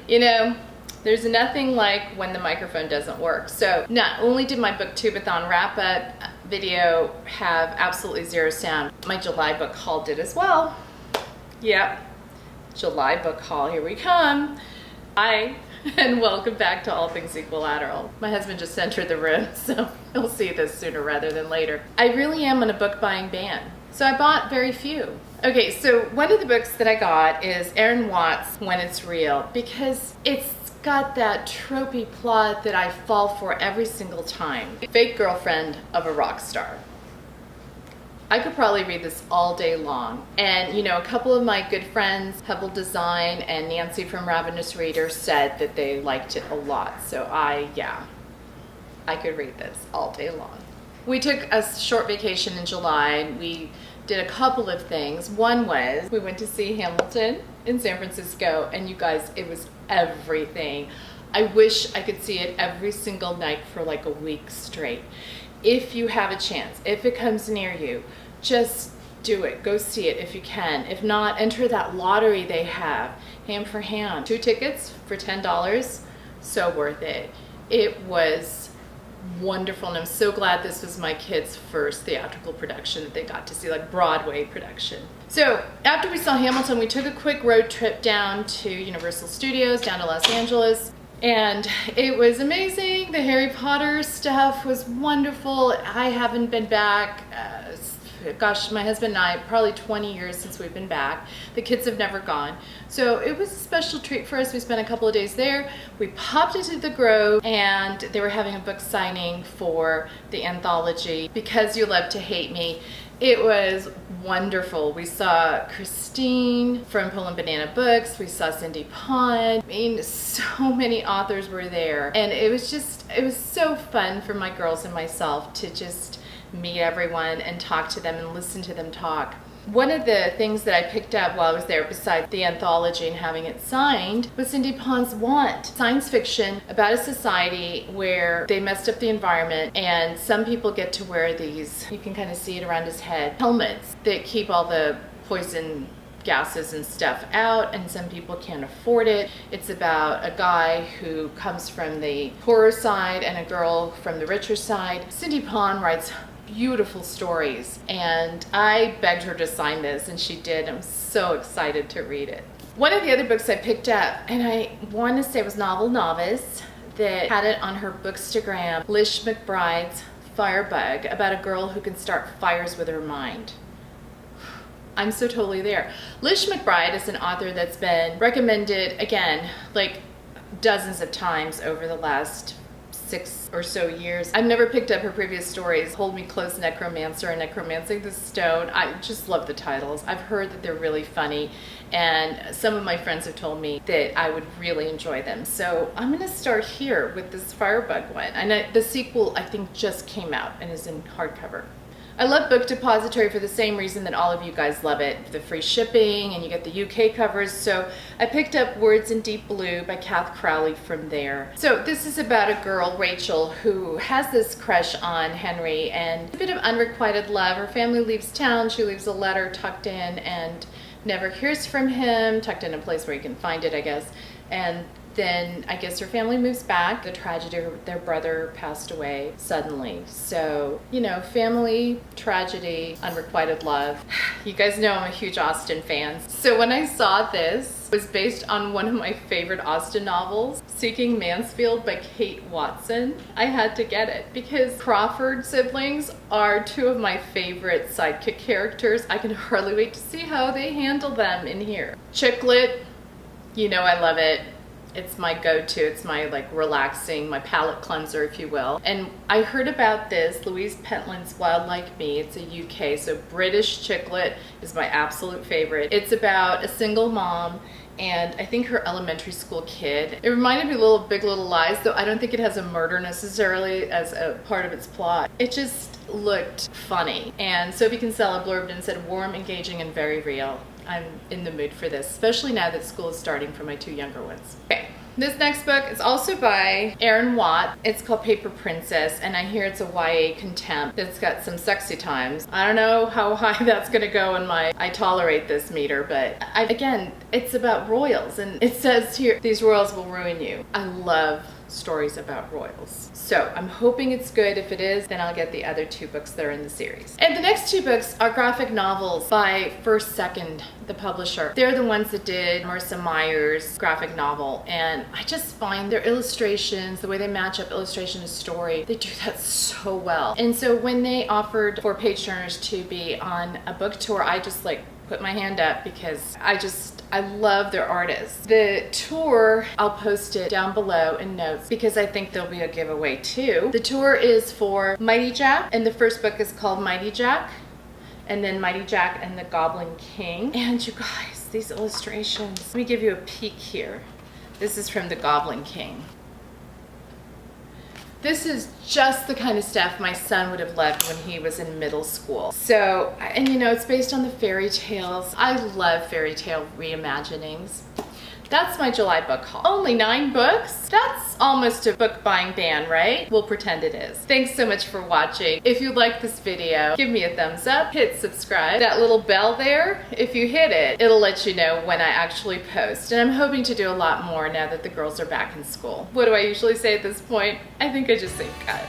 You know, there's nothing like when the microphone doesn't work. So not only did my booktubeathon wrap-up video have absolutely zero sound, my July book haul did as well. Yep, July book haul, here we come. Hi, and welcome back to All Things Equilateral. My husband just entered the room, so he'll see this sooner rather than later. I really am on a book buying ban, so I bought very few. Okay, so one of the books that I got is Aaron Watts' When It's Real, because it's got that tropey plot that I fall for every single time. Fake girlfriend of a rock star. I could probably read this all day long. And you know, a couple of my good friends, Pebble Design and Nancy from Ravenous Reader, said that they liked it a lot. So I could read this all day long. We took a short vacation in July and we did a couple of things. One was we went to see Hamilton in San Francisco, and you guys, it was everything. I wish I could see it every single night for like a week straight. If you have a chance, if it comes near you, just do it. Go see it if you can. If not, enter that lottery they have, hand for hand. 2 tickets for $10, so worth it. It was wonderful, and I'm so glad this was my kids' first theatrical production that they got to see, like Broadway production. So after we saw Hamilton, we took a quick road trip down to Universal Studios, down to Los Angeles. And it was amazing. The Harry Potter stuff was wonderful. I haven't been back, gosh, my husband and I, probably 20 years since we've been back. The kids have never gone. So it was a special treat for us. We spent a couple of days there. We popped into the Grove, and they were having a book signing for the anthology, Because You Love to Hate Me. It was wonderful. We saw Christine from Pull and Banana Books. We saw Cindy Pond. I mean, so many authors were there. And it was so fun for my girls and myself to just meet everyone and talk to them and listen to them talk. One of the things that I picked up while I was there, besides the anthology and having it signed, was Cindy Pond's Want. Science fiction about a society where they messed up the environment, and some people get to wear these, you can kind of see it around his head, helmets that keep all the poison gases and stuff out, and some people can't afford it. It's about a guy who comes from the poorer side and a girl from the richer side. Cindy Pond writes beautiful stories, and I begged her to sign this, and she did. I'm so excited to read it. One of the other books I picked up, and I want to say it was Novel Novice, that had it on her Bookstagram, Lish McBride's Firebug, about a girl who can start fires with her mind. I'm so totally there. Lish McBride is an author that's been recommended, again, like dozens of times over the last 6 or so years. I've never picked up her previous stories. Hold Me Close, Necromancer, and Necromancing the Stone. I just love the titles. I've heard that they're really funny, and some of my friends have told me that I would really enjoy them. So I'm going to start here with this Firebug one. And the sequel, I think, just came out and is in hardcover. I love Book Depository for the same reason that all of you guys love it. The free shipping, and you get the UK covers. So I picked up Words in Deep Blue by Kath Crowley from there. So this is about a girl, Rachel, who has this crush on Henry, and a bit of unrequited love. Her family leaves town. She leaves a letter tucked in and never hears from him, tucked in a place where you can find it, I guess. And then I guess her family moves back. The tragedy, their brother passed away suddenly. So, family, tragedy, unrequited love. You guys know I'm a huge Austen fan. So when I saw this, it was based on one of my favorite Austen novels, Seeking Mansfield by Kate Watson. I had to get it because Crawford siblings are 2 of my favorite sidekick characters. I can hardly wait to see how they handle them in here. Chick lit, I love it. It's my go-to. It's my relaxing, my palate cleanser, if you will. And I heard about this, Louise Pentland's Wild Like Me. It's a UK, so British chick lit is my absolute favorite. It's about a single mom and I think her elementary school kid. It reminded me a little of Big Little Lies, though I don't think it has a murder necessarily as a part of its plot. It just looked funny. And Sophie Kinsella blurbed and said, warm, engaging, and very real. I'm in the mood for this, especially now that school is starting for my 2 younger ones. Okay, This next book is also by Erin Watt. It's called Paper Princess, and I hear it's a YA contempt. It's got some sexy times. I don't know how high that's gonna go in my I tolerate this meter, but again, it's about royals, and it says here, these royals will ruin you. I love stories about royals. So I'm hoping it's good. If it is, then I'll get the other 2 books that are in the series. And the next 2 books are graphic novels by First Second, the publisher. They're the ones that did Marissa Meyer's graphic novel, and I just find their illustrations, the way they match up illustration to story, they do that so well. And so when they offered for page turners to be on a book tour, I just like put my hand up because I love their artists. The tour, I'll post it down below in notes because I think there'll be a giveaway too. The tour is for Mighty Jack, and the first book is called Mighty Jack, and then Mighty Jack and the Goblin King. And you guys, these illustrations, let me give you a peek here. This is from the Goblin King. This is just the kind of stuff my son would have loved when he was in middle school. So, and you know, it's based on the fairy tales. I love fairy tale reimaginings. That's my July book haul. Only 9 books? That's almost a book buying ban, right? We'll pretend it is. Thanks so much for watching. If you like this video, give me a thumbs up, hit subscribe. That little bell there, if you hit it, it'll let you know when I actually post. And I'm hoping to do a lot more now that the girls are back in school. What do I usually say at this point? I think I just say cut.